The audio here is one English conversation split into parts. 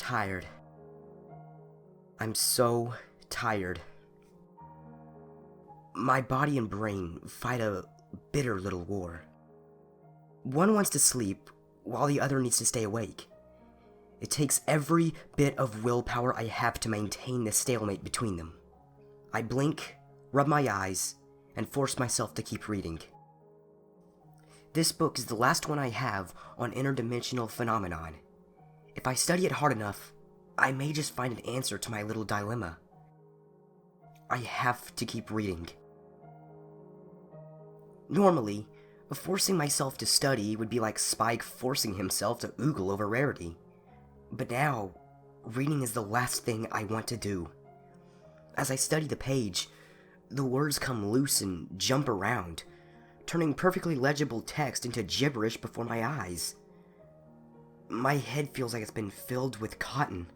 Tired. I'm so tired. My body and brain fight a bitter little war. One wants to sleep, while the other needs to stay awake. It takes every bit of willpower I have to maintain this stalemate between them. I blink, rub my eyes, and force myself to keep reading. This book is the last one I have on interdimensional phenomenon. If I study it hard enough, I may just find an answer to my little dilemma. I have to keep reading. Normally, forcing myself to study would be like Spike forcing himself to oogle over rarity. But now, reading is the last thing I want to do. As I study the page, the words come loose and jump around, turning perfectly legible text into gibberish before my eyes. My head feels like it's been filled with cotton.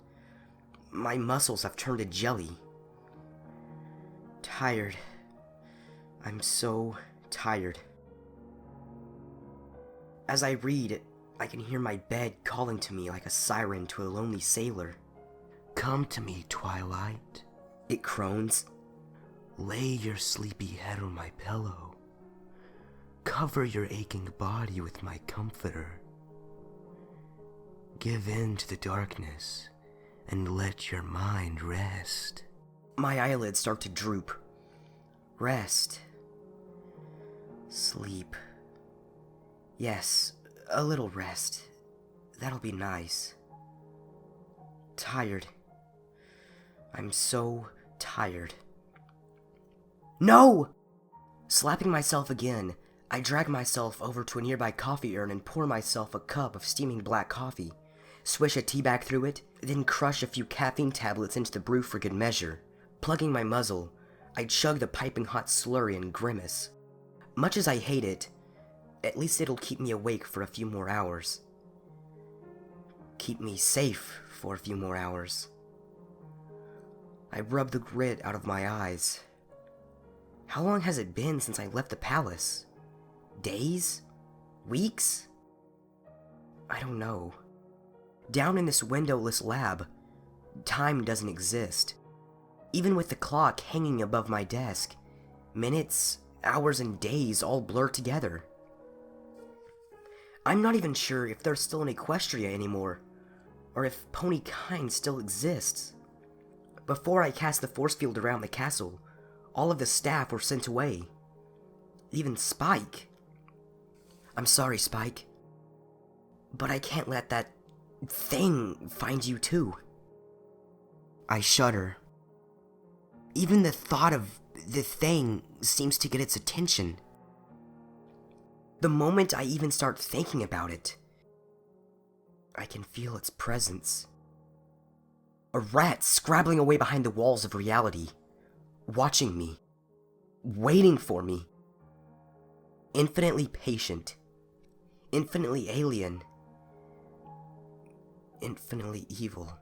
My muscles have turned to jelly. Tired. I'm so tired. As I read, I can hear my bed calling to me like a siren to a lonely sailor. "Come to me, Twilight," it croans. "Lay your sleepy head on my pillow. Cover your aching body with my comforter. Give in to the darkness and let your mind rest." My eyelids start to droop. Rest. Sleep. Yes, a little rest. That'll be nice. Tired. I'm so tired. No! Slapping myself again, I drag myself over to a nearby coffee urn and pour myself a cup of steaming black coffee, swish a tea bag through it, then crush a few caffeine tablets into the brew for good measure. Plugging my muzzle, I chug the piping hot slurry and grimace. Much as I hate it, at least it'll keep me awake for a few more hours. Keep me safe for a few more hours. I rub the grit out of my eyes. How long has it been since I left the palace? Days? Weeks? I don't know. Down in this windowless lab, time doesn't exist. Even with the clock hanging above my desk, minutes, hours, and days all blur together. I'm not even sure if there's still an Equestria anymore, or if Pony Kind still exists. Before I cast the force field around the castle, all of the staff were sent away. Even Spike. I'm sorry, Spike. But I can't let that thing find you too. I shudder. Even the thought of the thing seems to get its attention. The moment I even start thinking about it, I can feel its presence. A rat scrabbling away behind the walls of reality, watching me, waiting for me. Infinitely patient, infinitely alien, infinitely evil.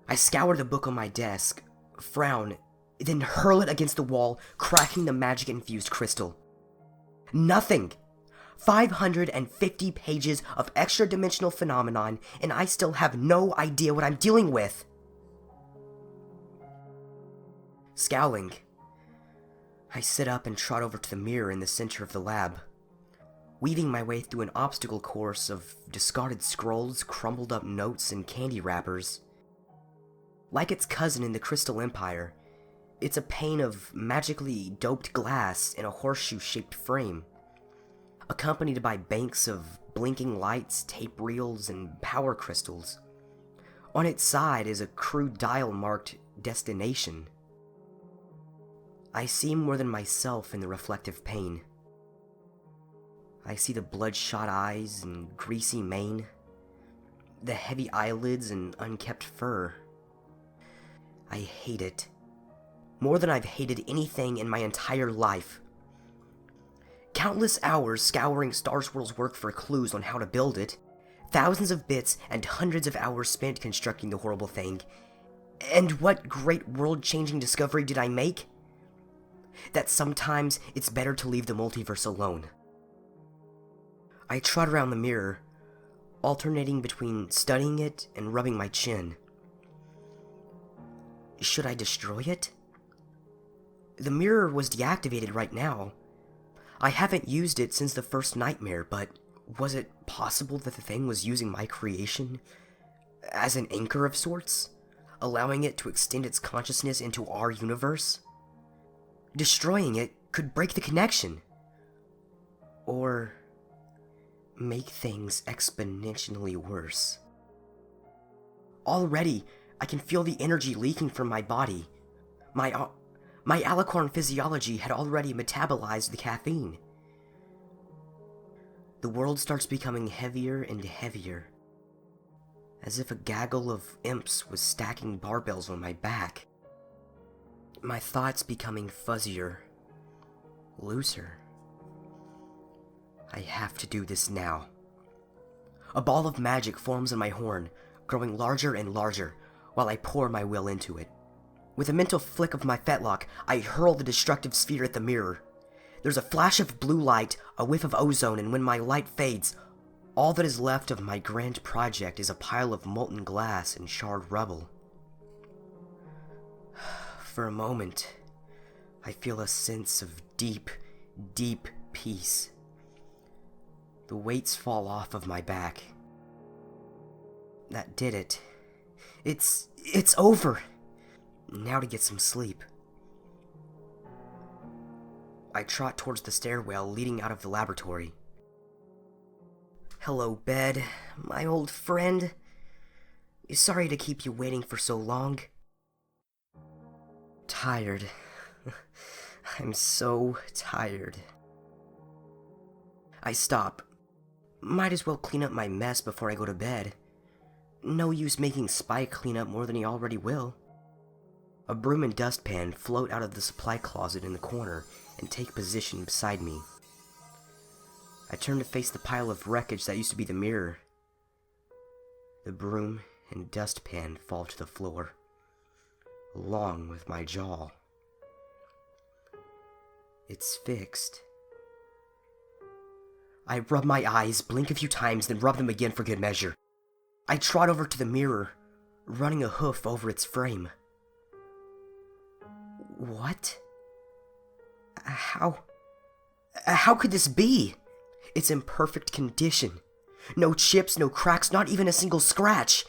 I scour the book on my desk, frown, then hurl it against the wall, cracking the magic-infused crystal. Nothing! 550 pages of extra-dimensional phenomenon, and I still have no idea what I'm dealing with. Scowling, I sit up and trot over to the mirror in the center of the lab, weaving my way through an obstacle course of discarded scrolls, crumbled up notes, and candy wrappers. Like its cousin in the Crystal Empire, it's a pane of magically doped glass in a horseshoe-shaped frame, accompanied by banks of blinking lights, tape reels, and power crystals. On its side is a crude dial marked Destination. I see more than myself in the reflective pane. I see the bloodshot eyes and greasy mane, the heavy eyelids and unkempt fur. I hate it. More than I've hated anything in my entire life. Countless hours scouring Star Swirl's work for clues on how to build it, thousands of bits and hundreds of hours spent constructing the horrible thing. And what great world-changing discovery did I make? That sometimes it's better to leave the multiverse alone. I trot around the mirror, alternating between studying it and rubbing my chin. Should I destroy it? The mirror was deactivated right now. I haven't used it since the first nightmare, but was it possible that the thing was using my creation as an anchor of sorts, allowing it to extend its consciousness into our universe? Destroying it could break the connection, or make things exponentially worse. Already, I can feel the energy leaking from my body. My alicorn physiology had already metabolized the caffeine. The world starts becoming heavier and heavier, as if a gaggle of imps was stacking barbells on my back. My thoughts becoming fuzzier, looser. I have to do this now. A ball of magic forms in my horn, growing larger and larger, while I pour my will into it. With a mental flick of my fetlock, I hurl the destructive sphere at the mirror. There's a flash of blue light, a whiff of ozone, and when my light fades, all that is left of my grand project is a pile of molten glass and charred rubble. For a moment, I feel a sense of deep, deep peace. The weights fall off of my back. That did it. It's over. Now to get some sleep. I trot towards the stairwell leading out of the laboratory. Hello, bed, my old friend. Sorry to keep you waiting for so long. Tired. I'm so tired. I stop. Might as well clean up my mess before I go to bed. No use making Spike clean up more than he already will. A broom and dustpan float out of the supply closet in the corner and take position beside me. I turn to face the pile of wreckage that used to be the mirror. The broom and dustpan fall to the floor, along with my jaw. It's fixed. I rub my eyes, blink a few times, then rub them again for good measure. I trot over to the mirror, running a hoof over its frame. What? How could this be? It's in perfect condition. No chips, no cracks, not even a single scratch.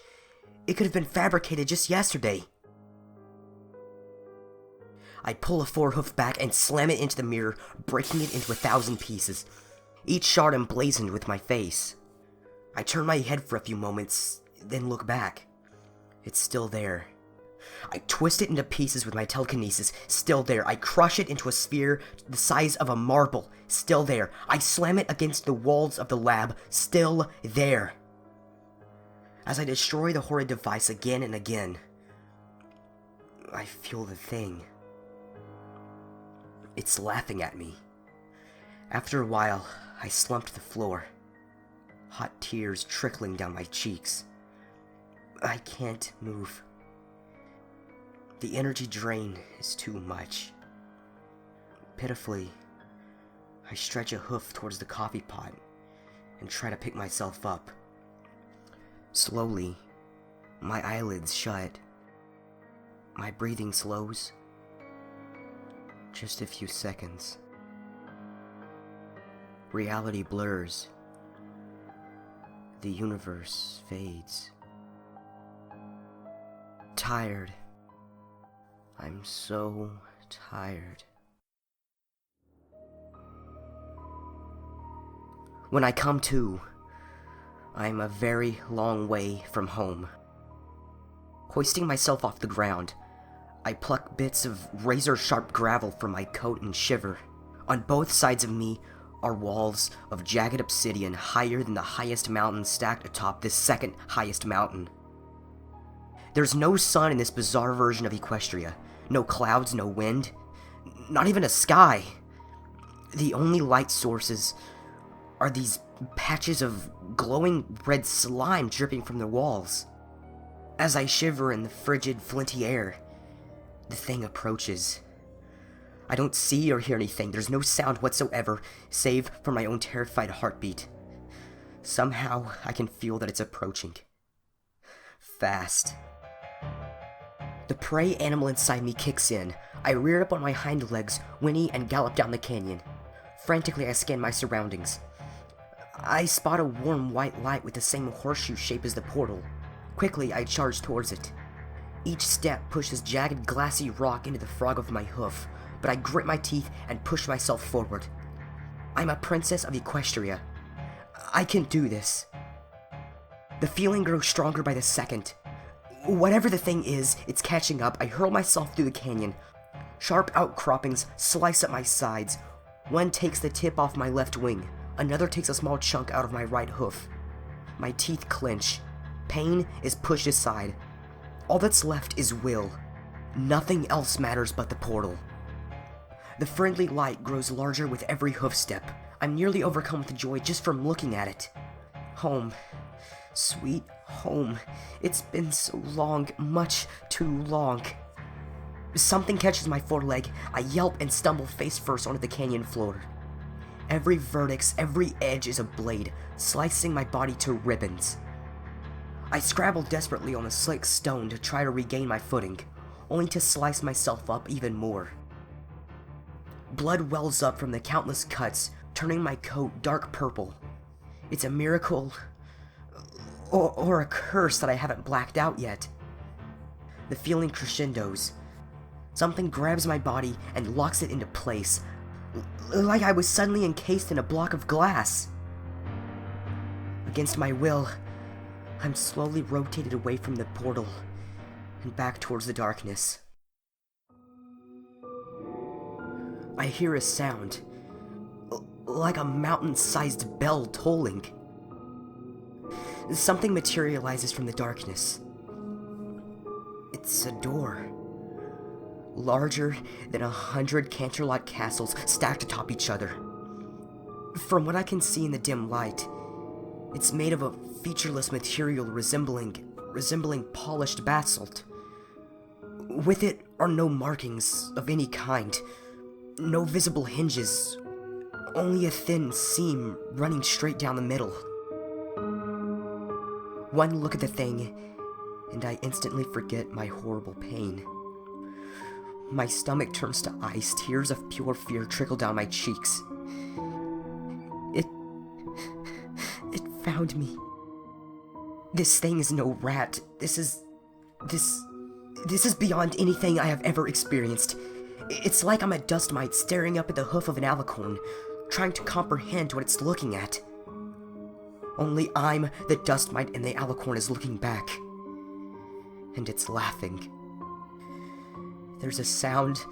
It could have been fabricated just yesterday. I pull a forehoof back and slam it into the mirror, breaking it into 1,000 pieces, each shard emblazoned with my face. I turn my head for a few moments, then look back. It's still there. I twist it into pieces with my telekinesis, still there. I crush it into a sphere the size of a marble, still there. I slam it against the walls of the lab, still there. As I destroy the horrid device again and again, I feel the thing. It's laughing at me. After a while, I slump to the floor, hot tears trickling down my cheeks. I can't move. The energy drain is too much. Pitifully, I stretch a hoof towards the coffee pot and try to pick myself up. Slowly, my eyelids shut. My breathing slows. Just a few seconds. Reality blurs. The universe fades. Tired. I'm so tired. When I come to, I'm a very long way from home. Hoisting myself off the ground, I pluck bits of razor-sharp gravel from my coat and shiver. On both sides of me are walls of jagged obsidian higher than the highest mountain stacked atop this second highest mountain. There's no sun in this bizarre version of Equestria. No clouds, no wind, not even a sky. The only light sources are these patches of glowing red slime dripping from the walls. As I shiver in the frigid, flinty air, the thing approaches. I don't see or hear anything. There's no sound whatsoever, save for my own terrified heartbeat. Somehow, I can feel that it's approaching. Fast. The prey animal inside me kicks in. I rear up on my hind legs, whinny, and gallop down the canyon. Frantically, I scan my surroundings. I spot a warm white light with the same horseshoe shape as the portal. Quickly, I charge towards it. Each step pushes jagged, glassy rock into the frog of my hoof, but I grit my teeth and push myself forward. I'm a princess of Equestria. I can do this. The feeling grows stronger by the second. Whatever the thing is, it's catching up. I hurl myself through the canyon. Sharp outcroppings slice up my sides. One takes the tip off my left wing. Another takes a small chunk out of my right hoof. My teeth clench. Pain is pushed aside. All that's left is will. Nothing else matters but the portal. The friendly light grows larger with every hoof step. I'm nearly overcome with joy just from looking at it. Home. Sweet home. It's been so long, much too long. Something catches my foreleg. I yelp and stumble face first onto the canyon floor. Every vertex, every edge is a blade, slicing my body to ribbons. I scrabble desperately on the slick stone to try to regain my footing, only to slice myself up even more. Blood wells up from the countless cuts, turning my coat dark purple. It's a miracle, or a curse that I haven't blacked out yet. The feeling crescendos. Something grabs my body and locks it into place, like I was suddenly encased in a block of glass. Against my will, I'm slowly rotated away from the portal and back towards the darkness. I hear a sound, like a mountain-sized bell tolling. Something materializes from the darkness. It's a door. Larger than 100 Canterlot castles stacked atop each other. From what I can see in the dim light, it's made of a featureless material resembling polished basalt. With it are no markings of any kind, no visible hinges, only a thin seam running straight down the middle. One look at the thing, and I instantly forget my horrible pain. My stomach turns to ice, tears of pure fear trickle down my cheeks. It found me. This thing is no rat. This is beyond anything I have ever experienced. It's like I'm a dust mite staring up at the hoof of an alicorn, trying to comprehend what it's looking at. Only I'm the dust mite and the alicorn is looking back. And it's laughing. There's a sound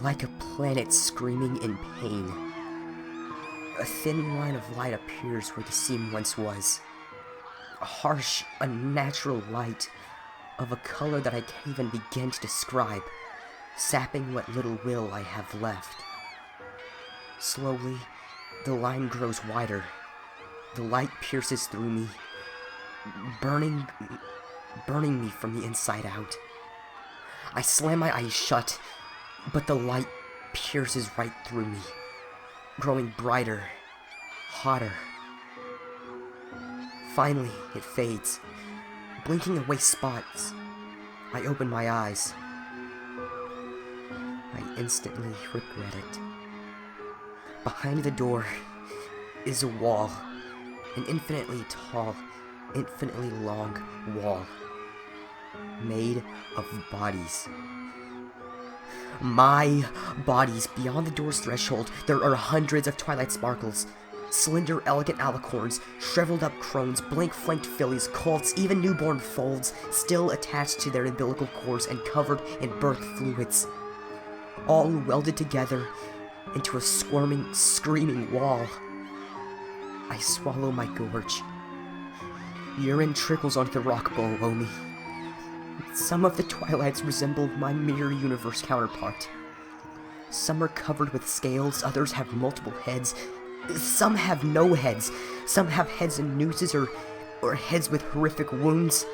like a planet screaming in pain. A thin line of light appears where the seam once was. A harsh, unnatural light of a color that I can't even begin to describe, sapping what little will I have left. Slowly, the line grows wider. The light pierces through me, burning me from the inside out. I slam my eyes shut, but the light pierces right through me, growing brighter, hotter. Finally, it fades, blinking away spots. I open my eyes. I instantly regret it. Behind the door is a wall, an infinitely tall, infinitely long wall, made of bodies. My bodies. Beyond the door's threshold, there are hundreds of Twilight sparkles. Slender, elegant alicorns, shriveled up crones, blank-flanked fillies, colts, even newborn foals, still attached to their umbilical cords and covered in birth fluids. All welded together into a squirming, screaming wall. I swallow my gorge. Urine trickles onto the rock below me. Some of the Twilights resemble my mirror universe counterpart. Some are covered with scales, others have multiple heads. Some have no heads. Some have heads and nooses or heads with horrific wounds.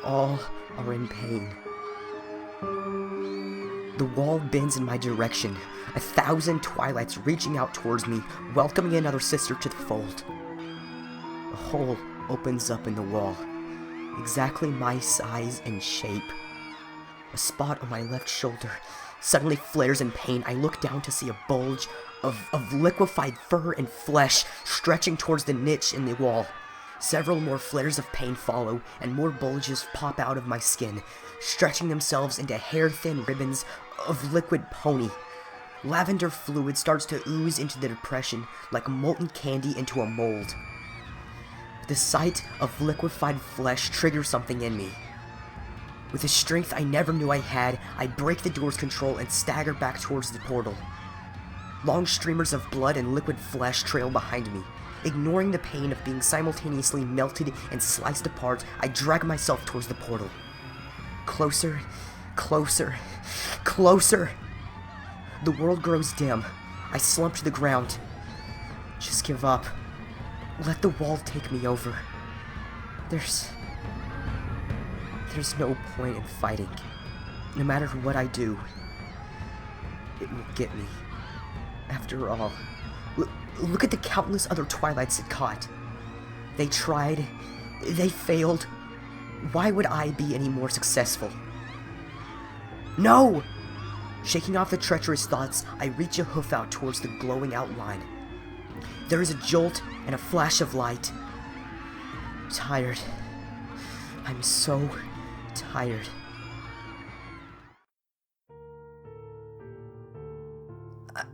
All are in pain. The wall bends in my direction, 1,000 Twilights reaching out towards me, welcoming another sister to the fold. A hole opens up in the wall, exactly my size and shape. A spot on my left shoulder suddenly flares in pain. I look down to see a bulge of liquefied fur and flesh stretching towards the niche in the wall. Several more flares of pain follow, and more bulges pop out of my skin, stretching themselves into hair-thin ribbons of liquid pony. Lavender fluid starts to ooze into the depression like molten candy into a mold. The sight of liquefied flesh triggers something in me. With a strength I never knew I had, I break the door's control and stagger back towards the portal. Long streamers of blood and liquid flesh trail behind me. Ignoring the pain of being simultaneously melted and sliced apart, I drag myself towards the portal. Closer, closer, closer! The world grows dim. I slump to the ground. Just give up. Let the wall take me over. There's no point in fighting. No matter what I do, it will get me. After all, look at the countless other Twilights it caught. They tried. They failed. Why would I be any more successful? No! Shaking off the treacherous thoughts, I reach a hoof out towards the glowing outline. There is a jolt and a flash of light. Tired. I'm so tired.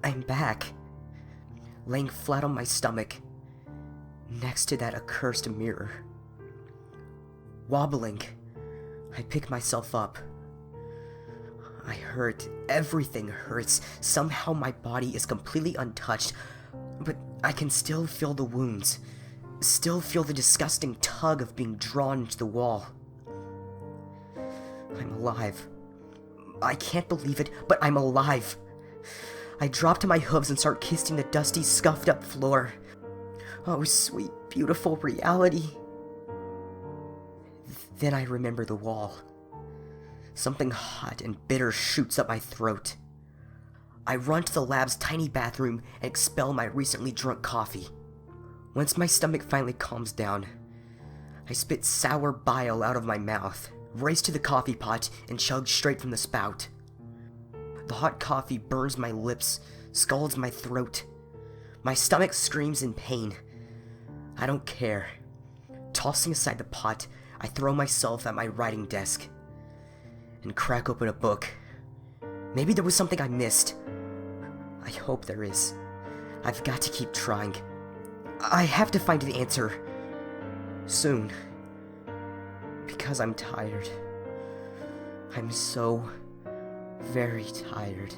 I'm back. Laying flat on my stomach, next to that accursed mirror. Wobbling, I pick myself up. I hurt. Everything hurts. Somehow my body is completely untouched, but I can still feel the wounds. Still feel the disgusting tug of being drawn into the wall. I'm alive. I can't believe it, but I'm alive. I drop to my hooves and start kissing the dusty, scuffed-up floor. Oh, sweet, beautiful reality. Then I remember the wall. Something hot and bitter shoots up my throat. I run to the lab's tiny bathroom and expel my recently drunk coffee. Once my stomach finally calms down, I spit sour bile out of my mouth, race to the coffee pot, and chug straight from the spout. The hot coffee burns my lips, scalds my throat. My stomach screams in pain. I don't care. Tossing aside the pot, I throw myself at my writing desk and crack open a book. Maybe there was something I missed. I hope there is. I've got to keep trying. I have to find the answer. Soon. Because I'm tired. I'm so very tired.